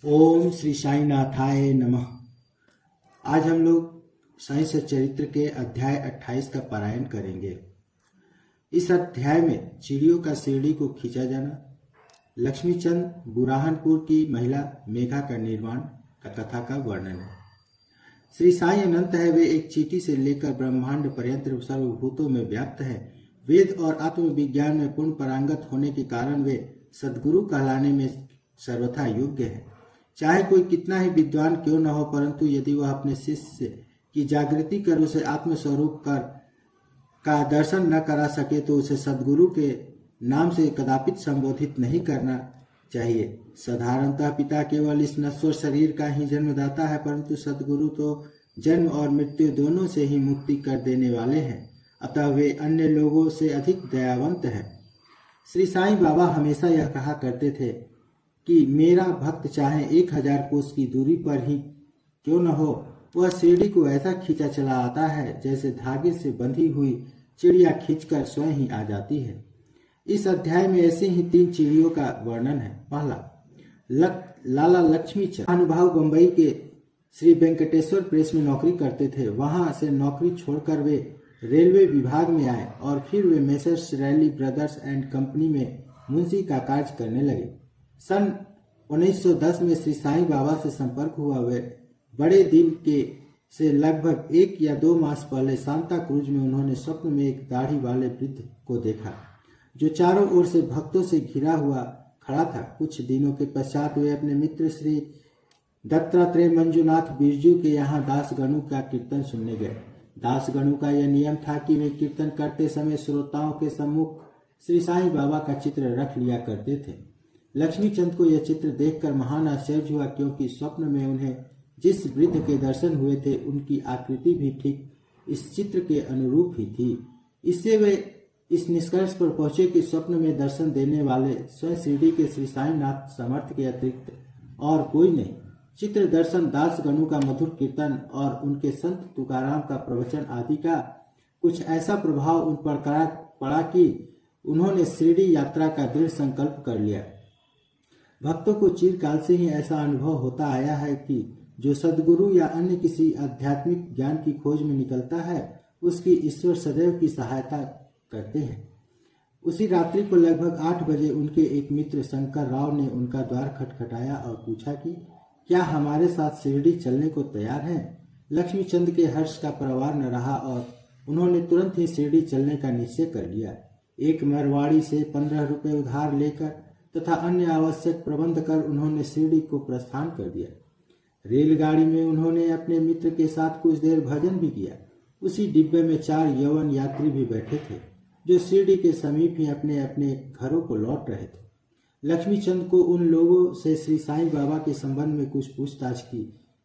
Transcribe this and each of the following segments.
ओम श्री साईनाथाय नमः। आज हम लोग साईं सच्चरित्र के अध्याय 28 का पारायण करेंगे। इस अध्याय में चिड़ियों का सीढ़ी को खींचा जाना, लक्ष्मीचंद बुराहनपुर की महिला मेघा का निर्वाण का कथा का वर्णन है। श्री साईं अनंत है, वे एक चींटी से लेकर ब्रह्मांड पर्यंत सर्वभूतों में व्याप्त है। वेद और आत्मविज्ञान में पूर्ण पारंगत होने के कारण वे सद्गुरु कहलाने में सर्वथा योग्य है। चाहे कोई कितना ही विद्वान क्यों न हो, परंतु यदि वह अपने शिष्य की जागृति कर उसे आत्मस्वरूप का दर्शन न करा सके तो उसे सद्गुरु के नाम से कदापि संबोधित नहीं करना चाहिए। साधारणतः पिता केवल इस नश्वर शरीर का ही जन्मदाता है, परंतु सद्गुरु तो जन्म और मृत्यु दोनों से ही मुक्ति कर देने वाले हैं, अतः वे अन्य लोगों से अधिक दयावंत हैं। श्री साईं बाबा हमेशा यह कहा करते थे कि मेरा भक्त चाहे 1000 कोस की दूरी पर ही क्यों न हो, वह सीढ़ी को ऐसा खींचा चला आता है जैसे धागे से बंधी हुई चिड़िया खींचकर स्वयं ही आ जाती है। इस अध्याय में ऐसे ही 3 चिड़ियों का वर्णन है। पहला, लाला लक्ष्मीचंद अनुभाव बंबई के श्री वेंकटेश्वर प्रेस में नौकरी करते थे। वहां से नौकरी छोड़कर वे रेलवे विभाग में आए और फिर वे messrs Ralli brothers and company में मुंशी का कार्य करने लगे। सन 1910 में श्री साईं बाबा से संपर्क हुआ। वे बड़े दिन के से लगभग 1 या 2 मास पहले सांता क्रूज में उन्होंने स्वप्न में एक दाढ़ी वाले वृद्ध को देखा जो चारों ओर से भक्तों से घिरा हुआ खड़ा था। कुछ दिनों के पश्चात वे अपने मित्र श्री दत्तात्रेय मंजुनाथ बिरजू के यहाँ दासगणु का कीर्तन सुनने गए। दासगणु का यह नियम था कि वे कीर्तन करते समय श्रोताओं के सम्मुख श्री साईं बाबा का चित्र रख लिया करते थे। लक्ष्मीचंद को यह चित्र देखकर महान आश्चर्य हुआ, क्योंकि स्वप्न में उन्हें जिस वृद्ध के दर्शन हुए थे उनकी आकृति भी ठीक इस चित्र के अनुरूप ही थी। इससे वे इस निष्कर्ष पर पहुंचे कि स्वप्न में दर्शन देने वाले स्वयं शिरडी के श्री साईनाथ समर्थ के अतिरिक्त और कोई नहीं। चित्र दर्शन, दासगणु का मधुर कीर्तन और उनके संत तुकाराम का प्रवचन आदि का कुछ ऐसा प्रभाव उन पर पड़ा कि उन्होंने शिरडी यात्रा का दृढ़ संकल्प कर लिया। भक्तों को चिरकाल से ही ऐसा अनुभव होता आया है कि जो सद्गुरु या अन्य किसी आध्यात्मिक ज्ञान की खोज में निकलता है उसकी ईश्वर सदैव की सहायता करते हैं। उसी रात्रि को लगभग 8 बजे उनके एक मित्र शंकर राव ने उनका द्वार खटखटाया और पूछा कि क्या हमारे साथ शिरडी चलने को तैयार हैं? लक्ष्मीचंद के हर्ष का परवार न रहा और उन्होंने तुरंत ही शिरडी चलने का निश्चय कर लिया। एक मरवाड़ी से 15 रुपये उधार लेकर तथा अन्य आवश्यक प्रबंध कर उन्होंने शिरडी को प्रस्थान कर दिया। रेलगाड़ी में उन्होंने अपने मित्र के साथ कुछ देर भजन भी किया। उसी डिब्बे में 4 यौवन यात्री भी बैठे थे जो शिरडी के समीप ही अपने अपने घरों को लौट रहे थे। लक्ष्मीचंद को उन लोगों से श्री साईं बाबा के संबंध में कुछ पूछताछ की।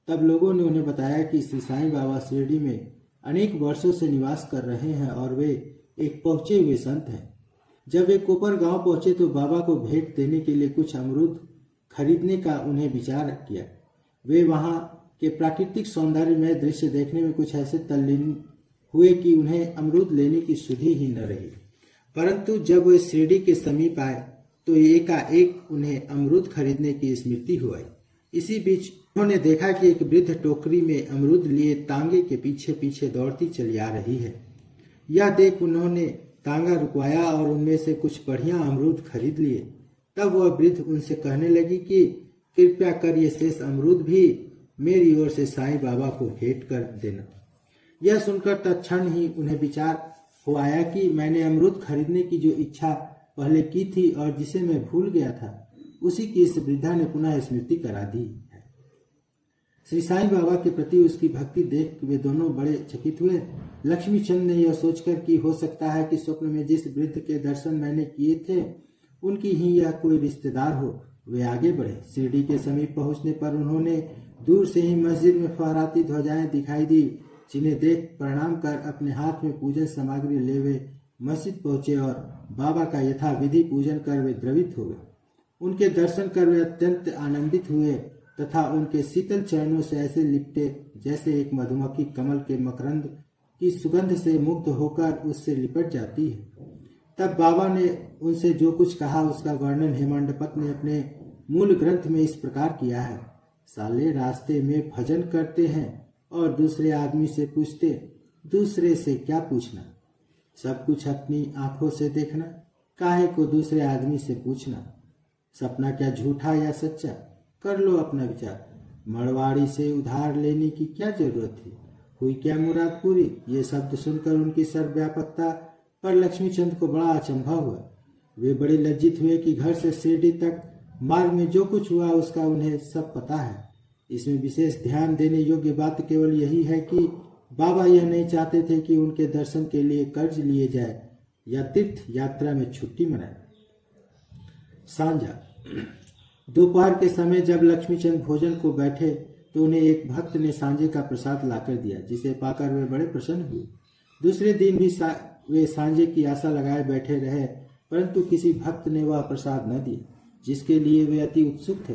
तब लोगों ने उन्हें बताया कि श्री साईं बाबा शिरडी में अनेक वर्षों से निवास कर रहे हैं और वे एक पहुंचे हुए संत हैं। जब वे कोपर गांव पहुंचे तो बाबा को भेंट देने के लिए कुछ अमरूद खरीदने का उन्हें विचार किया। वे वहां के प्राकृतिक सौंदर्यमय दृश्य देखने में कुछ ऐसे तल्लीन हुए कि उन्हें अमरूद लेने की सुधि ही न रही। परंतु जब वे शिरडी के समीप आए तो एकाएक उन्हें अमरूद खरीदने की स्मृति हुई। इसी बीच उन्होंने देखा कि एक वृद्ध टोकरी में अमरूद लिए तांगे के पीछे पीछे दौड़ती चली आ रही है। यह देख उन्होंने तांगा रुकवाया और उनमें से कुछ बढ़िया अमरूद खरीद लिए। तब वह वृद्ध उनसे कहने लगी कि कृपया कर ये शेष अमरूद भी मेरी ओर से साईं बाबा को भेंट कर देना। यह सुनकर तत्क्षण ही उन्हें विचार हो आया कि मैंने अमरूद खरीदने की जो इच्छा पहले की थी और जिसे मैं भूल गया था, उसी की इस वृद्धा ने पुनः स्मृति करा दी है। श्री साईं बाबा के प्रति उसकी भक्ति देख वे दोनों बड़े चकित हुए। लक्ष्मीचंद ने यह सोचकर कि हो सकता है कि स्वप्न में जिस वृद्ध के दर्शन मैंने किए थे उनकी ही यह कोई रिश्तेदार हो, वे आगे बढ़े। शिरडी के समीप पहुंचने पर उन्होंने दूर से ही मस्जिद में फहराती ध्वजाएं दिखाई दी, जिन्हें देख प्रणाम कर अपने हाथ में पूजन सामग्री ले वे मस्जिद पहुंचे और बाबा का यथाविधि पूजन कर वे द्रवित हो गए। उनके दर्शन कर वे अत्यंत आनंदित हुए तथा उनके शीतल चरणों से ऐसे लिपटे जैसे एक मधुमक्खी कमल के मकरंद की सुगंध से मुग्ध होकर उससे लिपट जाती है। तब बाबा ने उनसे जो कुछ कहा उसका वर्णन हेमंडपत ने अपने मूल ग्रंथ में इस प्रकार किया है, साले रास्ते में भजन करते हैं और दूसरे आदमी से पूछते, दूसरे से क्या पूछना, सब कुछ अपनी आंखों से देखना, काहे को दूसरे आदमी से पूछना, सपना क्या झूठा या सच्चा, कर लो अपना विचार, मड़वाड़ी से उधार लेने की क्या जरूरत थी, हुई क्या मुराद पूरी। ये शब्द सुनकर उनकी सर्वव्यापकता पर लक्ष्मीचंद को बड़ा अचंभा हुआ। वे बड़े लज्जित हुए कि घर से शिरडी तक मार्ग में जो कुछ हुआ उसका उन्हें सब पता है। इसमें विशेष ध्यान देने योग्य बात केवल यही है कि बाबा यह नहीं चाहते थे कि उनके दर्शन के लिए कर्ज लिए जाए या तीर्थ यात्रा में छुट्टी मनाए। सांझा दोपहर के समय जब लक्ष्मीचंद भोजन को बैठे तो उन्हें एक भक्त ने सांझे का प्रसाद लाकर दिया, जिसे पाकर वे बड़े प्रसन्न हुए। दूसरे दिन भी वे सांझे की आशा लगाए बैठे रहे, परंतु किसी भक्त ने वह प्रसाद न दिया, जिसके लिए वे अति उत्सुक थे।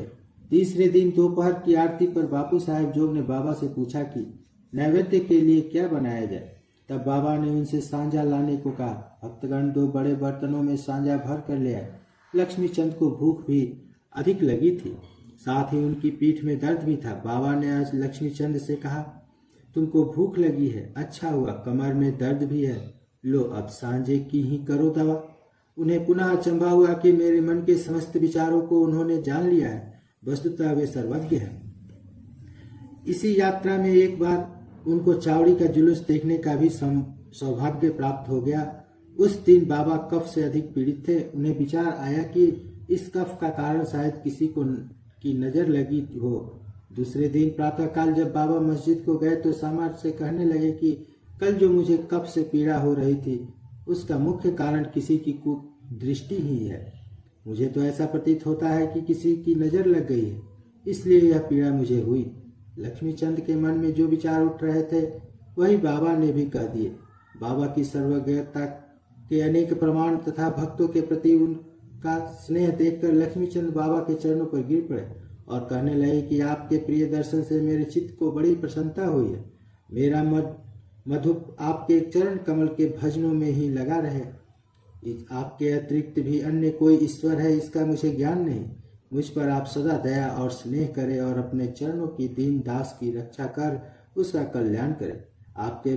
तीसरे दिन दोपहर की आरती पर बापू साहेब जोग ने बाबा से पूछा कि नैवेद्य के लिए क्या बनाया जाए। तब बाबा ने उनसे सांझा लाने को कहा। भक्तगण 2 बड़े बर्तनों में सांझा भर कर ले आए। लक्ष्मीचंद को भूख भी अधिक लगी थी, साथ ही उनकी पीठ में दर्द भी था। बाबा ने आज लक्ष्मीचंद से कहा, तुमको भूख लगी है, अच्छा हुआ, कमर में दर्द भी है, लो अब सांझे की ही करो दवा। उन्हें पुनः अचंभा हुआ कि मेरे मन के समस्त विचारों को उन्होंने जान लिया है, वस्तुतः वे सर्वज्ञ हैं। इसी यात्रा में एक बार उनको चावड़ी का जुलूस देखने का भी सौभाग्य प्राप्त हो गया। उस दिन बाबा कफ से अधिक पीड़ित थे। उन्हें विचार आया कि इस कफ का कारण शायद किसी को की नजर लगी हो। दूसरे दिन प्रातःकाल जब बाबा मस्जिद को गए तो सामर्थ से कहने लगे कि कल जो मुझे कफ से पीड़ा हो रही थी उसका मुख्य कारण किसी की कुदृष्टि ही है। मुझे तो ऐसा प्रतीत होता है कि किसी की नजर लग गई है, इसलिए यह पीड़ा मुझे हुई। लक्ष्मीचंद के मन में जो विचार उठ रहे थे वही बाबा ने भी कह दिए। बाबा की सर्वज्ञता के अनेक प्रमाण तथा भक्तों के प्रति उनका स्नेह देखकर लक्ष्मीचंद बाबा के चरणों पर गिर पड़े और कहने लगे कि आपके प्रिय दर्शन से मेरे चित्त को बड़ी प्रसन्नता हुई है। मेरा मधुप आपके चरण कमल के भजनों में ही लगा रहे। आपके अतिरिक्त भी अन्य कोई ईश्वर है इसका मुझे ज्ञान नहीं। मुझ पर आप सदा दया और स्नेह करें और अपने चरणों की दीन दास की रक्षा कर उसका कल्याण करें। आपके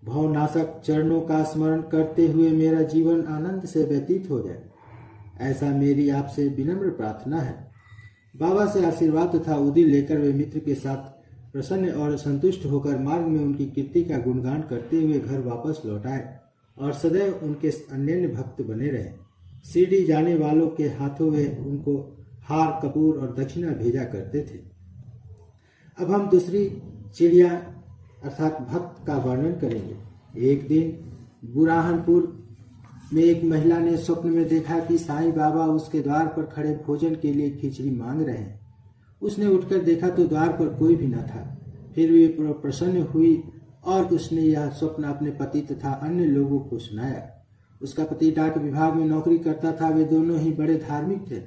भवनाशक चरणों का स्मरण करते हुए मेरा जीवन आनंद से व्यतीत हो जाए, ऐसा मेरी आपसे विनम्र प्रार्थना है। बाबा से आशीर्वाद तथा उदी लेकर वे मित्र के साथ प्रसन्न और संतुष्ट होकर मार्ग में उनकी कीर्ति का गुणगान करते हुए घर वापस लौट आए और सदैव उनके अनन्य भक्त बने रहे। शिरडी जाने वालों के हाथों वे उनको हार, कपूर और दक्षिणा भेजा करते थे। अब हम दूसरी चिड़िया अर्थात भक्त का वर्णन करेंगे। एक दिन बुरहानपुर में एक महिला ने स्वप्न में देखा कि साईं बाबा उसके द्वार पर खड़े भोजन के लिए खिचड़ी मांग रहे हैं। उसने उठकर देखा तो द्वार पर कोई भी न था। फिर वे प्रसन्न हुई और उसने यह स्वप्न अपने पति तथा अन्य लोगों को सुनाया। उसका पति डाक विभाग में नौकरी करता था। वे दोनों ही बड़े धार्मिक थे।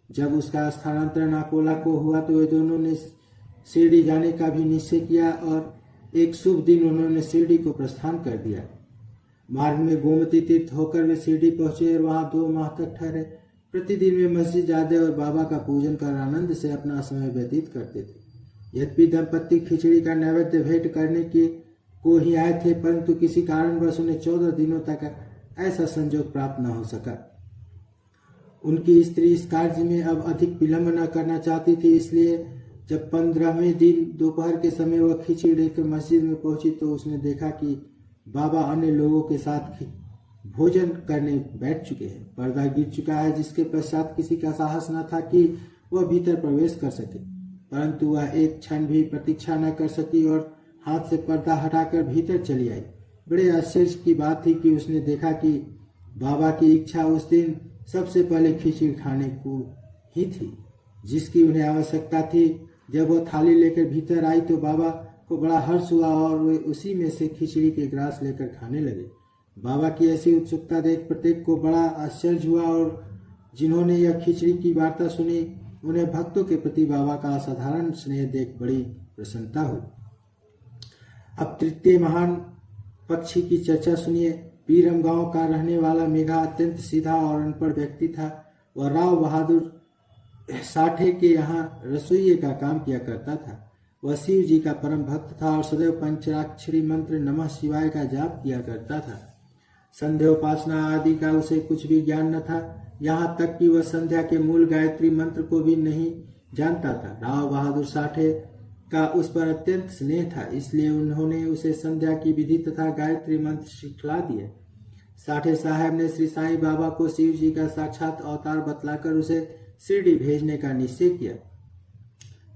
जब उसका स्थानांतरण अकोला को हुआ तो वे दोनों ने शिरडी जाने का भी निश्चय किया और एक शुभ दिन उन्होंने शिरडी को प्रस्थान कर दिया। मार्ग में गोमती तीर्थ होकर वे शिरडी पहुंचे और वहां 2 माह तक ठहरे। प्रतिदिन वे मस्जिद जाते और बाबा का पूजन कर आनंद से अपना समय व्यतीत करते थे। यद्यपि दंपत्ति खिचड़ी का नैवेद्य भेंट करने को ही आए थे, परंतु किसी कारणवश उन्हें 14 दिनों तक ऐसा संजोग प्राप्त न हो सका। उनकी स्त्री इस कार्य में अब अधिक विलंब न करना चाहती थी, इसलिए जब 15वें दिन दोपहर के समय वह खिचड़ी लेकर मस्जिद में पहुंची तो उसने देखा कि बाबा अन्य लोगों के साथ भोजन करने बैठ चुके हैं। पर्दा गिर चुका है, जिसके पश्चात किसी का साहस न था कि वह भीतर प्रवेश कर सके, परंतु वह एक क्षण भी प्रतीक्षा न कर सकी और हाथ से पर्दा हटाकर भीतर चली आई। बड़े आश्चर्य की बात थी कि उसने देखा कि बाबा की इच्छा उस दिन सबसे पहले खिचड़ी खाने को ही थी, जिसकी उन्हें आवश्यकता थी। जब वह थाली लेकर भीतर आई तो बाबा को बड़ा हर्ष हुआ और वे उसी में से खिचड़ी के ग्रास लेकर खाने लगे। बाबा की ऐसी उत्सुकता देख प्रत्येक को बड़ा आश्चर्य हुआ और जिन्होंने यह खिचड़ी की वार्ता सुनी उन्हें भक्तों के प्रति बाबा का असाधारण स्नेह देख बड़ी प्रसन्नता हुई। अब तृतीय महान पक्षी की चर्चा सुनिए। पीरम गांव का रहने वाला मेघा अत्यंत सीधा और अनपढ़ व्यक्ति था। वह राव बहादुर साठे के यहाँ रसोइये का काम किया करता था। वह शिव जी का परम भक्त था और सदैव पंचाक्षरी मंत्र नमः शिवाय का जाप किया करता था। संध्या उपासना आदि का उसे कुछ भी ज्ञान न था, यहाँ तक कि वह संध्या के मूल गायत्री मंत्र को भी नहीं जानता था। राव बहादुर साठे का उस पर अत्यंत स्नेह था, इसलिए उन्होंने उसे संध्या की विधि तथा गायत्री मंत्र सिखला दिए। साठे साहब ने श्री साईं बाबा को शिव जी का साक्षात अवतार बतलाकर उसे शिरडी भेजने का निश्चय किया,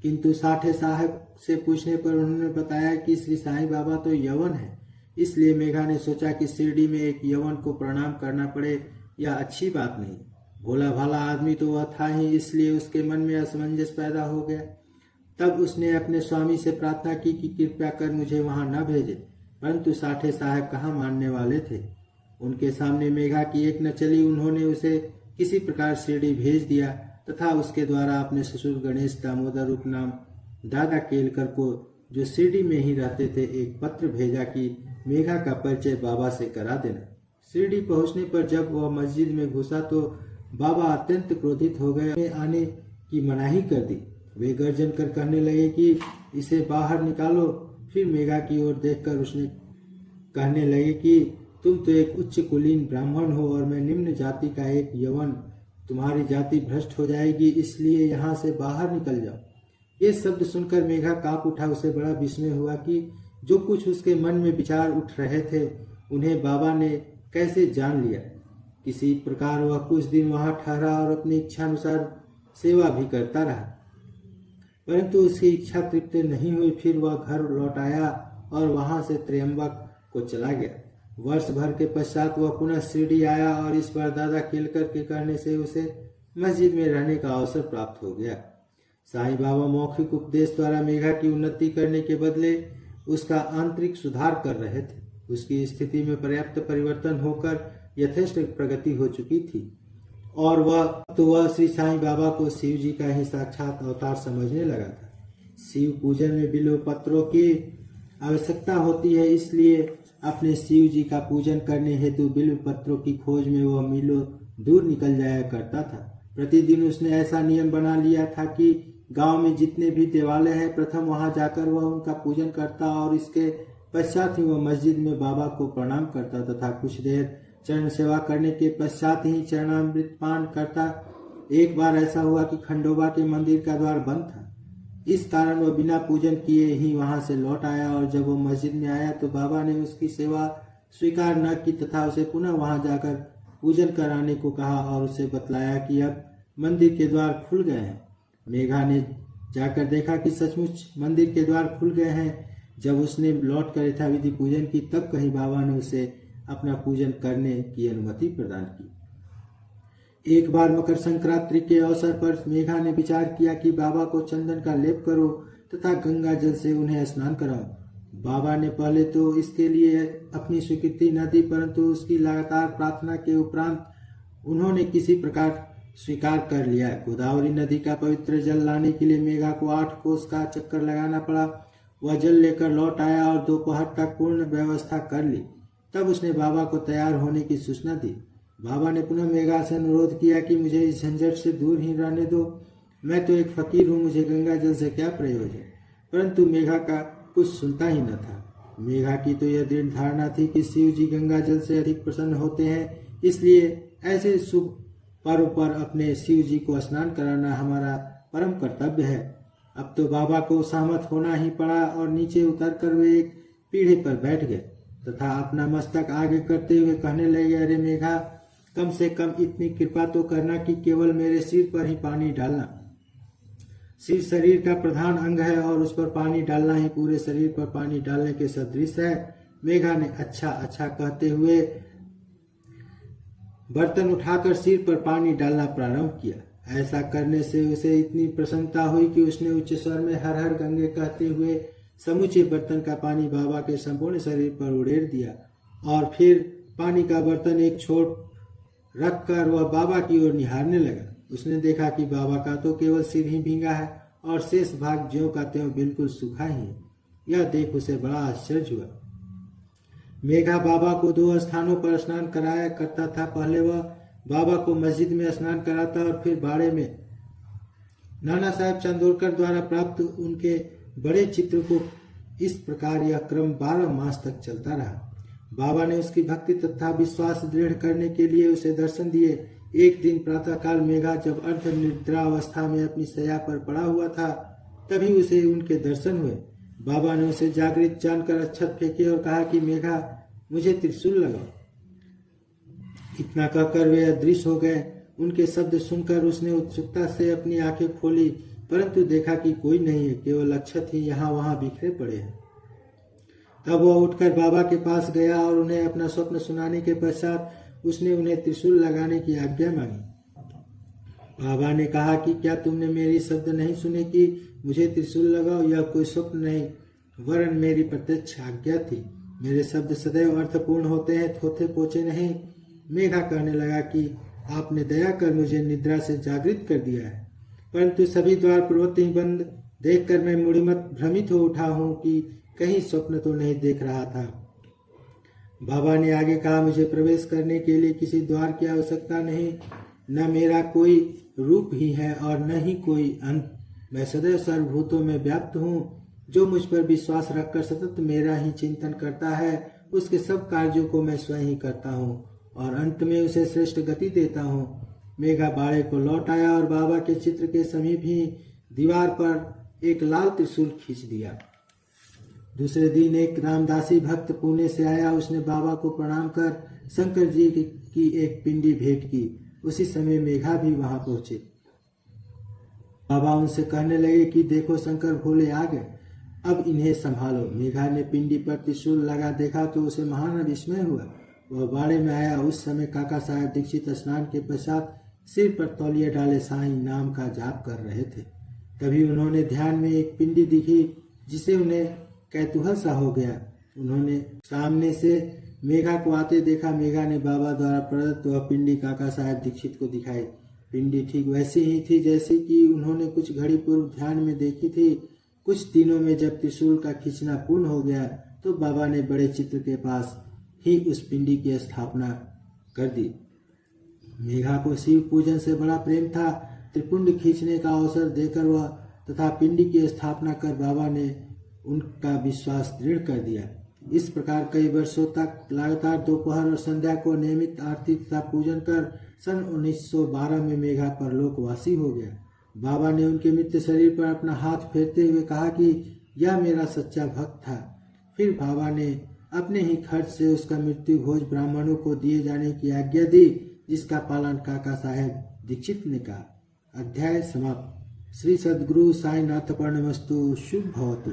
किंतु साठे साहब से पूछने पर उन्होंने बताया कि श्री साईं बाबा तो यवन है, इसलिए मेघा ने सोचा कि शिरडी में एक यवन को प्रणाम करना पड़े, यह अच्छी बात नहीं। भोला भाला आदमी तो वह था ही, इसलिए उसके मन में असमंजस पैदा हो गया। तब उसने अपने स्वामी से प्रार्थना की कि कृपया कर मुझे वहां न भेजे, परंतु साठे साहब कहाँ मानने वाले थे। उनके सामने मेघा की एक न चली, उन्होंने उसे किसी प्रकार शिरडी भेज दिया तथा उसके द्वारा अपने ससुर गणेश दामोदर उपनाम दादा केलकर को, जो शिरडी में ही रहते थे, एक पत्र भेजा कि मेघा का परिचय बाबा से करा देना। शिरडी पहुंचने पर जब वह मस्जिद में घुसा तो बाबा अत्यंत क्रोधित हो गए, आने की मनाही कर दी। वे गर्जन कर कहने लगे कि इसे बाहर निकालो। फिर मेघा की ओर देखकर उसने कहने लगे कि तुम तो एक उच्च कुलीन ब्राह्मण हो और मैं निम्न जाति का एक यवन, तुम्हारी जाति भ्रष्ट हो जाएगी, इसलिए यहाँ से बाहर निकल जाओ। ये शब्द सुनकर मेघा कांप उठा। उसे बड़ा विस्मय हुआ कि जो कुछ उसके मन में विचार उठ रहे थे उन्हें बाबा ने कैसे जान लिया। किसी प्रकार वह कुछ दिन वहां ठहरा और अपनी इच्छानुसार सेवा भी करता रहा, परंतु उसकी इच्छा तृप्त नहीं हुई। फिर वह घर लौट आया और वहां से त्र्यंबक को चला गया। वर्ष भर के पश्चात वह पुनः शिरडी आया और इस बार दादा केलकर के कहने से उसे मस्जिद में रहने का अवसर प्राप्त हो गया। साईं बाबा मौखिक उपदेश द्वारा मेघा की उन्नति करने के बदले उसका आंतरिक सुधार कर रहे थे। उसकी स्थिति में पर्याप्त परिवर्तन होकर यथेष्ट प्रगति हो चुकी थी और वह श्री साईं बाबा को शिव जी का ही साक्षात अवतार समझने लगा था। शिव पूजन में बिल्व पत्रों की आवश्यकता होती है, इसलिए अपने शिव जी का पूजन करने हेतु बिल्व पत्रों की खोज में वह मीलों दूर निकल जाया करता था। प्रतिदिन उसने ऐसा नियम बना लिया था कि गांव में जितने भी देवालय हैं, प्रथम वहां जाकर वह उनका पूजन करता और इसके पश्चात ही वह मस्जिद में बाबा को प्रणाम करता तथा कुछ देर चरण सेवा करने के पश्चात ही चरणामृत पान करता। एक बार ऐसा हुआ कि खंडोबा के मंदिर का द्वार बंद था, इस कारण वह बिना पूजन किए ही वहां से लौट आया और जब वो मस्जिद में आया तो बाबा ने उसकी सेवा स्वीकार न की तथा उसे पुनः वहां जाकर पूजन कराने को कहा और उसे बतलाया कि अब मंदिर के द्वार खुल गए हैं। मेघा ने जाकर देखा कि सचमुच मंदिर के द्वार खुल गए हैं। जब उसने लौट कर यथाविधि पूजन की तब कहीं बाबा ने उसे अपना पूजन करने की अनुमति प्रदान की। एक बार मकर संक्रांति के अवसर पर मेघा ने विचार किया कि बाबा को चंदन का लेप करो तथा गंगा जल से उन्हें स्नान कराओ। बाबा ने पहले तो इसके लिए अपनी स्वीकृति न दी, परंतु उसकी लगातार प्रार्थना के उपरांत उन्होंने किसी प्रकार स्वीकार कर लिया। गोदावरी नदी का पवित्र जल लाने के लिए मेघा को 8 कोस का चक्कर लगाना पड़ा। वह जल लेकर लौट आया और दोपहर तक पूर्ण व्यवस्था कर ली। तब उसने बाबा को तैयार होने की सूचना दी। बाबा ने पुनः मेघा से अनुरोध किया कि मुझे इस झंझट से दूर ही रहने दो, मैं तो एक फकीर हूँ, मुझे गंगा जल से क्या प्रयोजन। परंतु मेघा का कुछ सुनता ही न था। मेघा की तो यह दृढ़ धारणा थी कि शिव जी गंगा जल से अधिक प्रसन्न होते हैं, इसलिए ऐसे शुभ पर्व पर अपने शिव जी को स्नान कराना हमारा परम कर्तव्य है। अब तो बाबा को सहमत होना ही पड़ा और नीचे उतरकर वे एक पीढ़े पर बैठ गए तथा अपना मस्तक आगे करते हुए कहने लगे, अरे मेघा, कम से कम इतनी कृपा तो करना कि केवल मेरे सिर पर ही पानी डालना। सिर शरीर का प्रधान अंग है और उस पर पानी डालना ही पूरे शरीर पर पानी डालने के सदृश है। मेघा ने अच्छा अच्छा कहते हुए बर्तन उठाकर सिर पर पानी डालना प्रारंभ किया। ऐसा करने से उसे इतनी प्रसन्नता हुई कि उसने उच्च स्वर में हर हर गंगे कहते हुए समूचे बर्तन का पानी बाबा के संपूर्ण शरीर पर उड़ेल दिया और फिर पानी का बर्तन एक छोर रखकर वह बाबा की ओर निहारने लगा। उसने देखा कि बाबा का तो केवल सिर ही भींगा है और शेष भाग ज्यों का त्यों बिल्कुल सूखा ही है। यह देख उसे बड़ा आश्चर्य हुआ। मेघा बाबा को 2 स्थानों पर स्नान कराया करता था। पहले वह बाबा को मस्जिद में स्नान कराता और फिर बाड़े में नाना साहेब चांदोरकर द्वारा प्राप्त उनके बड़े चित्र को इस प्रकार यह क्रम 12 मास तक चलता रहा। बाबा ने उसकी भक्ति तथा विश्वास दृढ़ करने के लिए उसे दर्शन दिए। एक दिन प्रातःकाल मेघा जब अर्ध निद्रा अवस्था में अपनी शैया पर पड़ा हुआ था, तभी उसे उनके दर्शन हुए। बाबा ने उसे जागृत जानकर अक्षत फेंके और कहा कि मेघा, मुझे त्रिशूल लगाओ। इतना कहकर वे अदृश्य हो गए। उनके शब्द सुनकर उसने उत्सुकता से अपनी आंखें खोली, परंतु देखा कि कोई नहीं है, केवल अक्षत ही यहाँ वहां बिखरे पड़े हैं। तब वह उठकर बाबा के पास गया और उन्हें अपना स्वप्न सुनाने के पश्चात उसने उन्हें त्रिशूल लगाने की आज्ञा मांगी। बाबा ने कहा कि क्या तुमने मेरी शब्द नहीं सुने कि मुझे त्रिशूल लगाओ? यह कोई स्वप्न नहीं, वरन मेरी प्रत्यक्ष आज्ञा थी। मेरे शब्द सदैव अर्थपूर्ण होते हैं, थोथे पोचे नहीं। मेघा कहने लगा कि आपने दया कर मुझे निद्रा से जागृत कर दिया है, परंतु सभी द्वार पूर्वत ही बंद देखकर मैं मूढ़िमत भ्रमित हो उठा हूँ कि कहीं स्वप्न तो नहीं देख रहा था। बाबा ने आगे कहा, मुझे प्रवेश करने के लिए किसी द्वार की आवश्यकता नहीं, न मेरा कोई रूप ही है और न ही कोई अंत। मैं सदैव सर्वभूतों में व्याप्त हूँ। जो मुझ पर विश्वास रखकर सतत मेरा ही चिंतन करता है, उसके सब कार्यों को मैं स्वयं ही करता हूँ और अंत में उसे श्रेष्ठ गति देता हूँ। मेघा बाड़े को लौट आया और बाबा के चित्र के समीप ही दीवार पर एक लाल त्रिशूल खींच दिया। दूसरे दिन एक रामदासी भक्त पुणे से आया। उसने बाबा को प्रणाम कर शंकर जी की एक पिंडी भेंट की। उसी समय मेघा भी वहां पहुंचे। बाबा उनसे कहने लगे कि देखो, शंकर भोले आ गए, अब इन्हें संभालो। मेघा ने पिंडी पर त्रिशूल लगा देखा तो उसे महान विस्मय हुआ। वह बाड़े में आया। उस समय काका साहेब दीक्षित स्नान के पश्चात सिर पर तौलिया डाले साईं नाम का जाप कर रहे थे। तभी उन्होंने ध्यान में एक पिंडी दिखी जिसे उन्हें कैतूहल सा हो गया। उन्होंने सामने से मेघा को आते देखा। मेघा ने बाबा द्वारा प्रदत्त वह पिंडी काका साहेब दीक्षित को दिखाई। पिंडी ठीक वैसी ही थी जैसी कि उन्होंने कुछ घड़ी पूर्व ध्यान में देखी थी। कुछ दिनों में जब त्रिशूल का खींचना पूर्ण हो गया तो बाबा ने बड़े चित्र के पास ही उस पिंडी की स्थापना कर दी। मेघा को शिव पूजन से बड़ा प्रेम था। त्रिपुंड खींचने का अवसर देकर वह तथा पिंडी की स्थापना कर बाबा ने उनका विश्वास दृढ़ कर दिया। इस प्रकार कई वर्षों तक लगातार दोपहर और संध्या को नियमित आरती तथा पूजन कर सन 1912 में मेघा परलोकवासी हो गया। बाबा ने उनके मृत शरीर पर अपना हाथ फेरते हुए कहा कि यह मेरा सच्चा भक्त था। फिर बाबा ने अपने ही खर्च से उसका मृत्यु भोज ब्राह्मणों को दिए जाने की आज्ञा दी, जिसका पालन काका साहेब दीक्षित ने कहा। अध्याय समाप्त। श्री सद्गुरु साईनाथ प्रणमस्तु। शुभ भवतु।